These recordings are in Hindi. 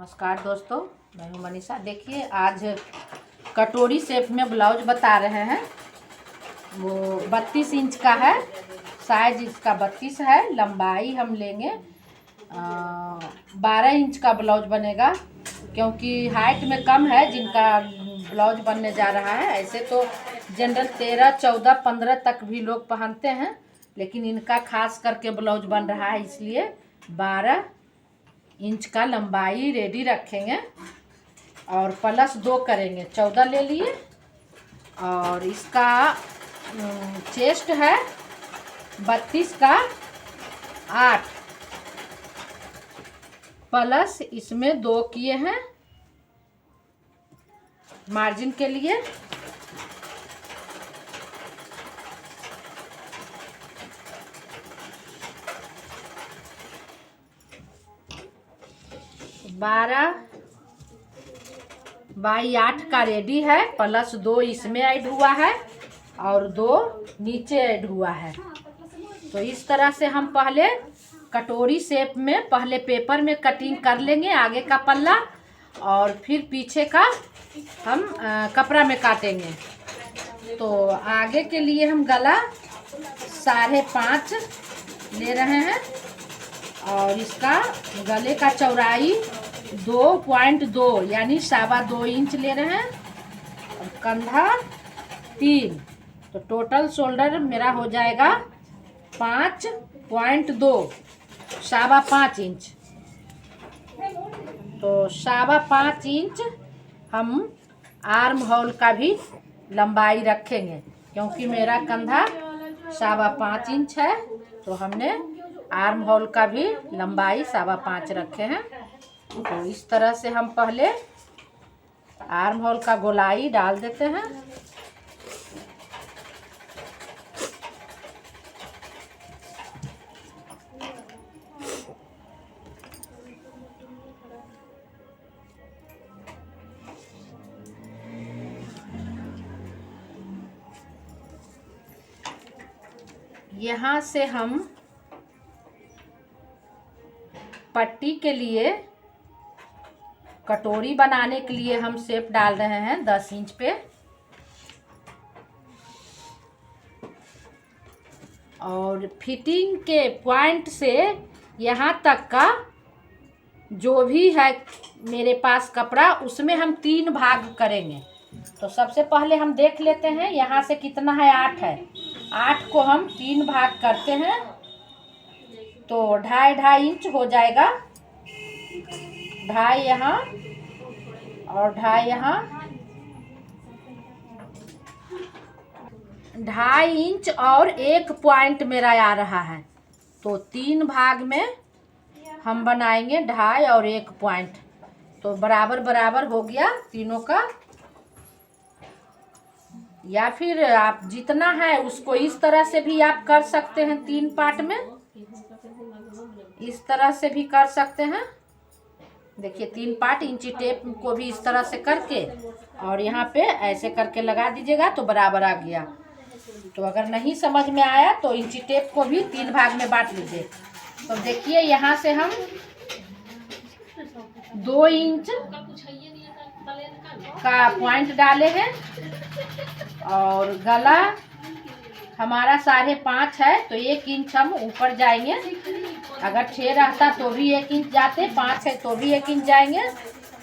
नमस्कार दोस्तों, मैं हूं मनीषा। देखिए आज कटोरी शेप में ब्लाउज बता रहे हैं। वो 32 इंच का है, साइज इसका 32 है। लंबाई हम लेंगे 12 इंच का ब्लाउज बनेगा, क्योंकि हाइट में कम है जिनका ब्लाउज बनने जा रहा है। ऐसे तो जनरल 13, 14, 15 तक भी लोग पहनते हैं, लेकिन इनका खास करके ब्लाउज बन रहा है, इसलिए 12 इंच का लंबाई रेडी रखेंगे और +2 करेंगे। 14 ले लिए। और इसका चेस्ट है 32 का 8 प्लस इसमें 2 किए हैं मार्जिन के लिए। +12/8 का रेडी है, +2 इसमें ऐड हुआ है और 2 नीचे ऐड हुआ है। तो इस तरह से हम पहले कटोरी शेप में पहले पेपर में कटिंग कर लेंगे, आगे का पल्ला और फिर पीछे का हम कपड़ा में काटेंगे। तो आगे के लिए हम गला 5.5 ले रहे हैं और इसका गले का चौड़ाई 2.2 यानी 2.25 इंच ले रहे हैं और कंधा 3। तो टोटल शोल्डर मेरा हो जाएगा 5.2, 5.25 इंच। तो 5.25 इंच हम आर्म होल का भी लंबाई रखेंगे, क्योंकि मेरा कंधा 5.25 इंच है। तो हमने आर्म होल का भी लंबाई 5.25 रखे हैं। तो इस तरह से हम पहले आर्म होल का गोलाई डाल देते हैं। यहाँ से हम पट्टी के लिए कटोरी बनाने के लिए हम शेप डाल रहे हैं 10 इंच पे। और फिटिंग के पॉइंट से यहाँ तक का जो भी है मेरे पास कपड़ा, उसमें हम 3 भाग करेंगे। तो सबसे पहले हम देख लेते हैं यहाँ से कितना है। 8 है। 8 को हम 3 भाग करते हैं तो 2.5 इंच हो जाएगा। 2.5 यहाँ और 2.5 यहाँ। 2.5 इंच और 1 पॉइंट मेरा आ रहा है। तो 3 भाग में हम बनाएंगे 2.5 और 1 पॉइंट। तो बराबर बराबर हो गया तीनों का। या फिर आप जितना है उसको इस तरह से भी आप कर सकते हैं, 3 पार्ट में इस तरह से भी कर सकते हैं। देखिए 3 पार्ट इंची टेप को भी इस तरह से करके और यहाँ पे ऐसे करके लगा दीजिएगा तो बराबर आ गया। तो अगर नहीं समझ में आया तो इंची टेप को भी 3 भाग में बांट लीजिए। तो देखिए यहाँ से हम 2 इंच का पॉइंट डाले हैं और गला हमारा 5.5 है, तो 1 इंच हम ऊपर जाएंगे। अगर 6 रहता तो भी 1 इंच जाते, 5 है तो भी 1 इंच जाएंगे।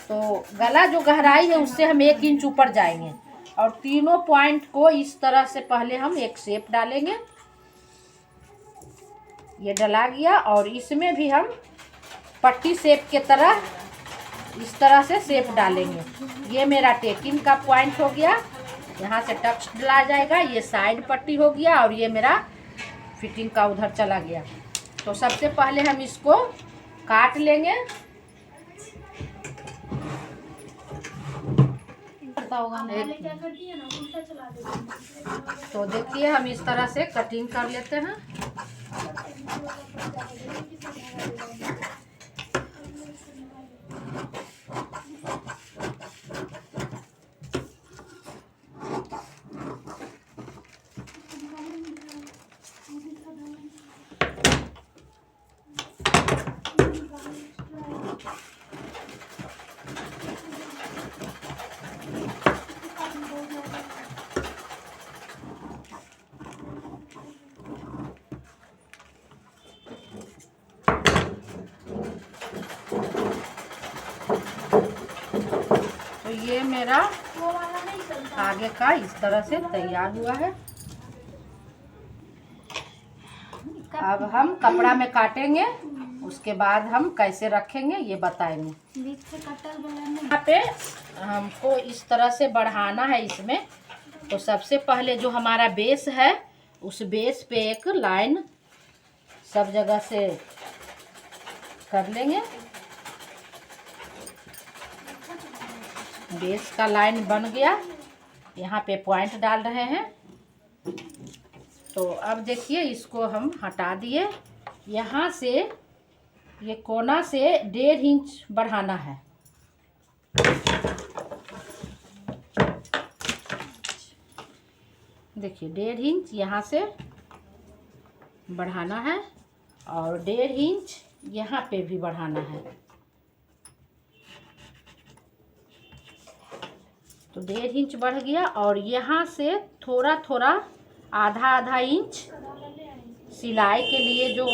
तो गला जो गहराई है उससे हम 1 इंच ऊपर जाएंगे और तीनों पॉइंट को इस तरह से पहले हम एक शेप डालेंगे। ये डला गया और इसमें भी हम पट्टी शेप के तरह इस तरह से शेप डालेंगे। ये मेरा टेकिंग का पॉइंट हो गया, यहाँ से टक्स डला जाएगा। ये साइड पट्टी हो गया और ये मेरा फिटिंग का उधर चला गया। तो सबसे पहले हम इसको काट लेंगे। तो देखिए हम इस तरह से कटिंग कर लेते हैं। ये मेरा आगे का इस तरह से तैयार हुआ है। अब हम कपड़ा में काटेंगे, उसके बाद हम कैसे रखेंगे ये बताएंगे। यहाँ पे हमको इस तरह से बढ़ाना है इसमें। तो सबसे पहले जो हमारा बेस है उस बेस पे एक लाइन सब जगह से कर लेंगे। बेस का लाइन बन गया, यहाँ पे पॉइंट डाल रहे हैं। तो अब देखिए इसको हम हटा दिए। यहाँ से ये कोना से 1.5 इंच बढ़ाना है। देखिए 1.5 इंच यहाँ से बढ़ाना है और 1.5 इंच यहाँ पे भी बढ़ाना है। तो 1.5 इंच बढ़ गया और यहाँ से थोड़ा थोड़ा आधा इंच सिलाई के लिए जो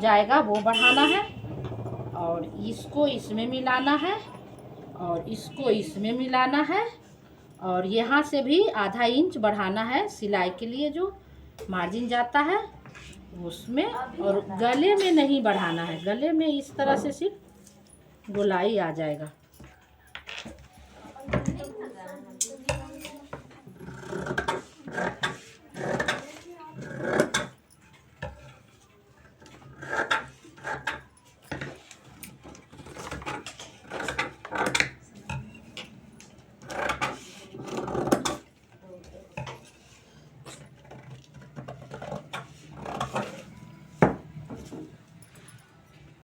जाएगा वो बढ़ाना है और इसको इसमें मिलाना है और इसको इसमें मिलाना है और यहाँ से भी आधा इंच बढ़ाना है सिलाई के लिए जो मार्जिन जाता है उसमें। और गले में नहीं बढ़ाना है, गले में इस तरह से सिर्फ गोलाई आ जाएगा।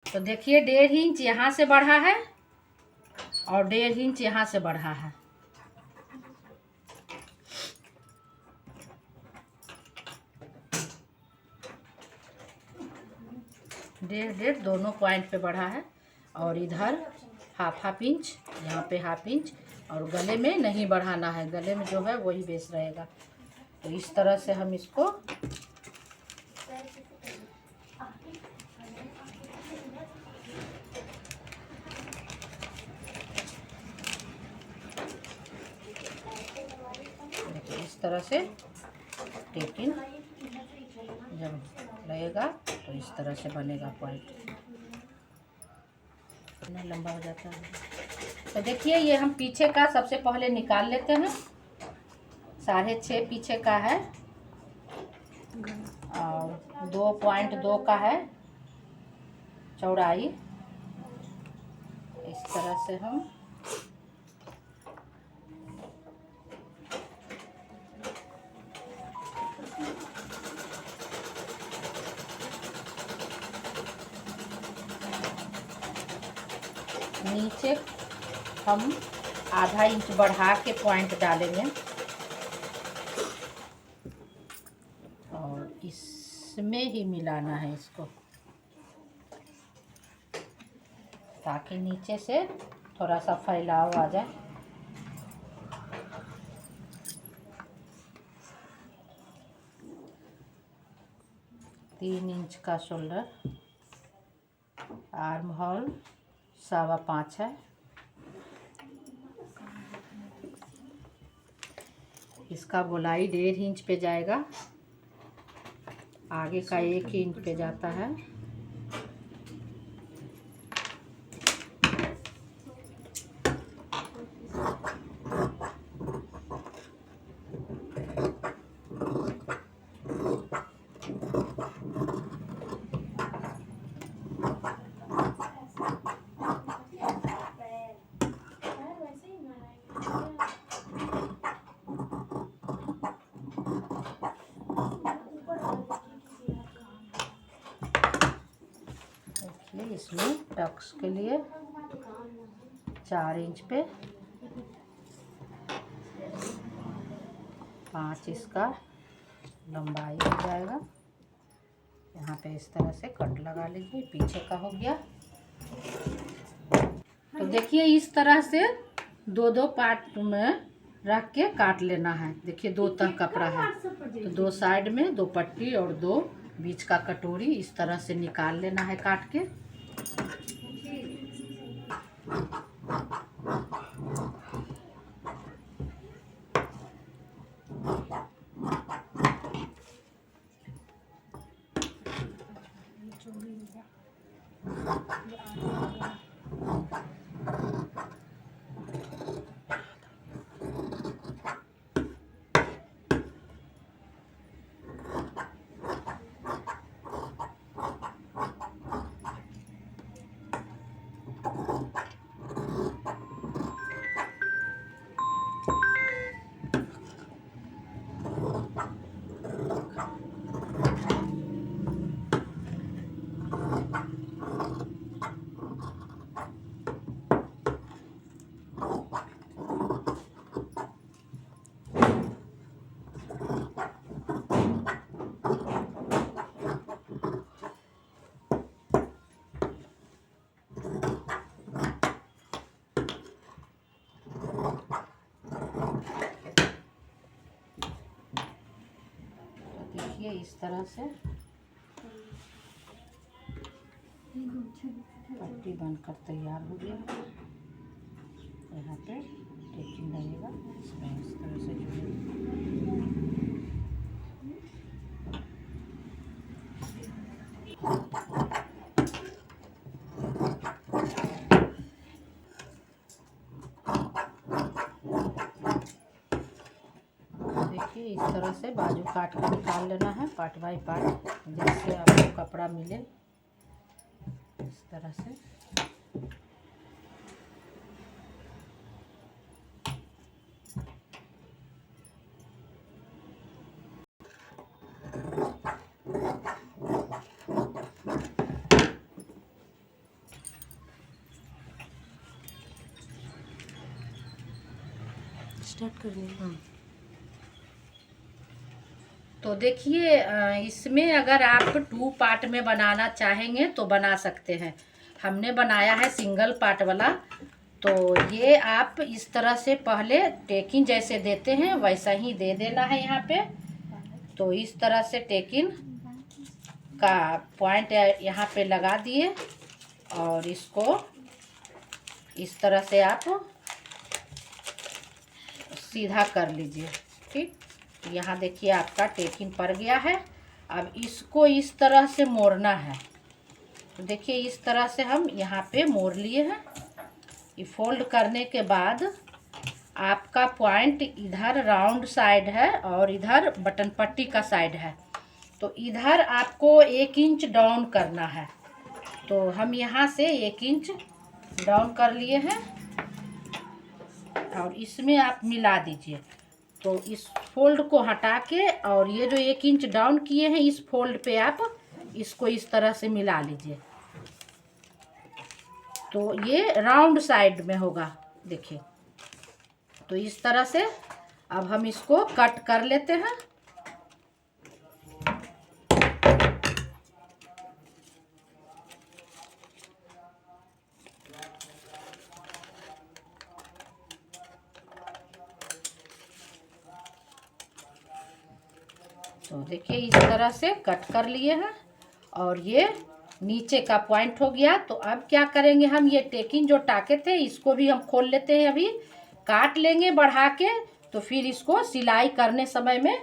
तो देखिए 1.5 इंच यहाँ से बढ़ा है और 1.5 इंच यहाँ से बढ़ा है। डेढ़ दोनों पॉइंट पे बढ़ा है और इधर हाफ इंच, यहाँ पे हाफ इंच और गले में नहीं बढ़ाना है, गले में जो है वही बेस रहेगा। तो इस तरह से हम इसको इस तरह से टेपिंग जब लगेगा तो इस तरह से बनेगा पॉइंट। इतना लंबा हो जाता है। तो देखिए ये हम पीछे का सबसे पहले निकाल लेते हैं। 6.5 पीछे का है और 2.2 का है चौड़ाई। इस तरह से हम नीचे हम आधा इंच बढ़ा के पॉइंट डालेंगे और इसमें ही मिलाना है इसको ताकि नीचे से थोड़ा सा फैलाव आ जाए। तीन इंच का शोल्डर, आर्म होल 5.25 है। इसका गोलाई 1.5 इंच पे जाएगा, आगे का 1 इंच पे जाता है। इसमें टक्स के लिए 4 इंच पे 5 इसका लंबाई हो जाएगा। यहाँ पे इस तरह से कट लगा लीजिए। पीछे का हो गया। तो देखिए इस तरह से 2 पार्ट में रख के काट लेना है। देखिए 2 तह कपड़ा है तो 2 साइड में 2 पट्टी और 2 बीच का कटोरी इस तरह से निकाल लेना है काट के। देखिए इस तरह से पट्टी बनकर तैयार हो गया। यहाँ पे टेकिंग लगेगा, इसमें इस तरह से जुड़ेगा। देखिए इस तरह से बाजू काट कर निकाल लेना है, पार्ट बाय पार्ट, जैसे आपको कपड़ा मिले इस तरह से। स्टार्ट कर दें। तो देखिए इसमें अगर आप 2 पार्ट में बनाना चाहेंगे तो बना सकते हैं। हमने बनाया है सिंगल पार्ट वाला। तो ये आप इस तरह से पहले टेकिंग जैसे देते हैं वैसा ही दे देना है यहाँ पे। तो इस तरह से टेकिंग का पॉइंट यहाँ पे लगा दिए और इसको इस तरह से आप सीधा कर लीजिए। ठीक, यहाँ देखिए आपका टेकिंग पड़ गया है। अब इसको इस तरह से मोड़ना है। तो देखिए इस तरह से हम यहाँ पे मोड़ लिए हैं। ये फोल्ड करने के बाद आपका पॉइंट इधर राउंड साइड है और इधर बटन पट्टी का साइड है। तो इधर आपको 1 इंच डाउन करना है। तो हम यहाँ से 1 इंच डाउन कर लिए हैं और इसमें आप मिला दीजिए। तो इस फोल्ड को हटा के और ये जो 1 इंच डाउन किए हैं इस फोल्ड पे आप इसको इस तरह से मिला लीजिए। तो ये राउंड साइड में होगा, देखिए। तो इस तरह से अब हम इसको कट कर लेते हैं। तो देखिए इस तरह से कट कर लिए हैं और ये नीचे का पॉइंट हो गया। तो अब क्या करेंगे, हम ये टेकिंग जो टाके थे इसको भी हम खोल लेते हैं, अभी काट लेंगे बढ़ा के। तो फिर इसको सिलाई करने समय में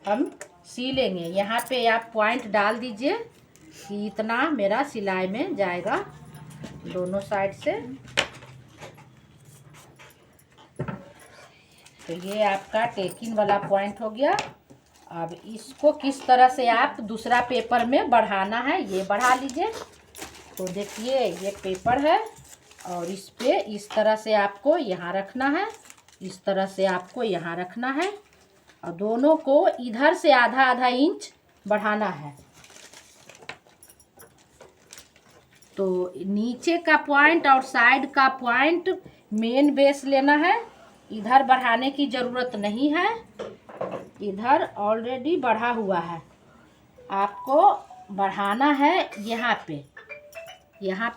हम सी लेंगे। यहाँ पे आप पॉइंट डाल दीजिए कि इतना मेरा सिलाई में जाएगा दोनों साइड से। तो ये आपका टेकिंग वाला पॉइंट हो गया। अब इसको किस तरह से आप दूसरा पेपर में बढ़ाना है ये बढ़ा लीजिए। तो देखिए ये पेपर है और इस पे इस तरह से आपको यहाँ रखना है, इस तरह से आपको यहाँ रखना है और दोनों को इधर से आधा आधा इंच बढ़ाना है। तो नीचे का पॉइंट और साइड का पॉइंट मेन बेस लेना है, इधर बढ़ाने की ज़रूरत नहीं है, इधर ऑलरेडी बढ़ा हुआ है। आपको बढ़ाना है यहाँ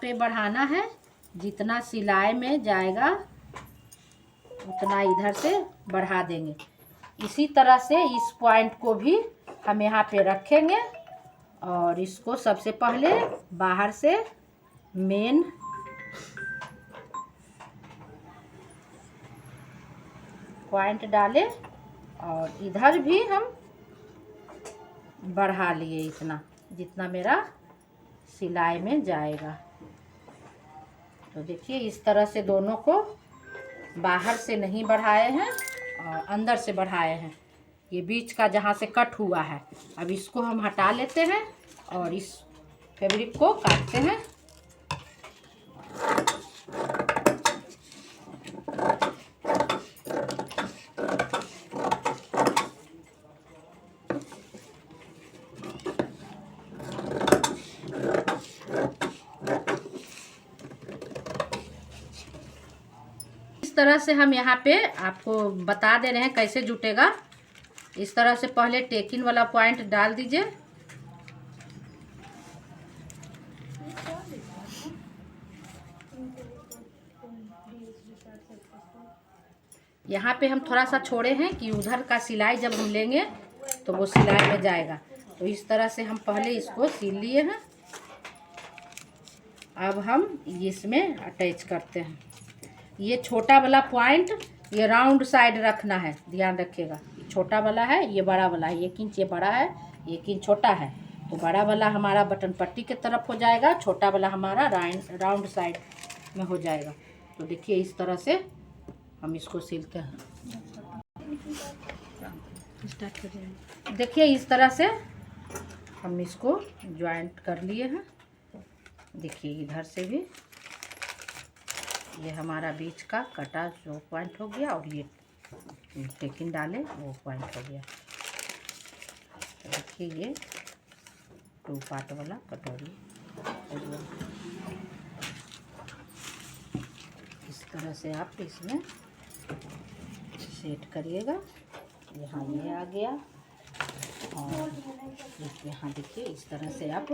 पे बढ़ाना है। जितना सिलाई में जाएगा उतना इधर से बढ़ा देंगे। इसी तरह से इस पॉइंट को भी हम यहाँ पे रखेंगे और इसको सबसे पहले बाहर से मेन पॉइंट डालें और इधर भी हम बढ़ा लिए इतना जितना मेरा सिलाई में जाएगा। तो देखिए इस तरह से दोनों को बाहर से नहीं बढ़ाए हैं और अंदर से बढ़ाए हैं। ये बीच का जहाँ से कट हुआ है अब इसको हम हटा लेते हैं और इस फैब्रिक को काटते हैं। इस तरह से हम यहाँ पे आपको बता दे रहे हैं कैसे जुटेगा। इस तरह से पहले टेकिंग वाला पॉइंट डाल दीजिए, यहाँ पे हम थोड़ा सा छोड़े हैं कि उधर का सिलाई जब हम लेंगे तो वो सिलाई में जाएगा। तो इस तरह से हम पहले इसको सील लिए हैं। अब हम इसमें अटैच करते हैं। ये छोटा वाला पॉइंट ये राउंड साइड रखना है, ध्यान रखिएगा। छोटा वाला है, ये बड़ा वाला है। 1 इंच ये बड़ा है, 1 इंच छोटा है। तो बड़ा वाला हमारा बटन पट्टी की तरफ हो जाएगा, छोटा वाला हमारा राउंड साइड में हो जाएगा। तो देखिए इस तरह से हम इसको सिलते हैं। स्टार्ट करिए। देखिए इस तरह से हम इसको ज्वाइंट कर लिए हैं। देखिए इधर से भी ये हमारा बीच का कटा जो पॉइंट हो गया, और ये टेकिन डाले वो पॉइंट हो गया। तो देखिए ये 2 पार्ट वाला कटोरी हो गया। इस तरह से आप इसमें सेट करिएगा। यहाँ ये आ गया, और यहाँ देखिए इस तरह से आप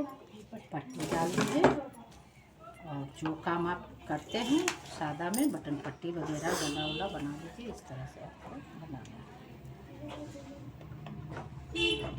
पट्टी डाल दीजिए। और जो काम आप करते हैं सादा में, बटन पट्टी वगैरह गला उला बना लीजिए। इस तरह से आपको बनाना है।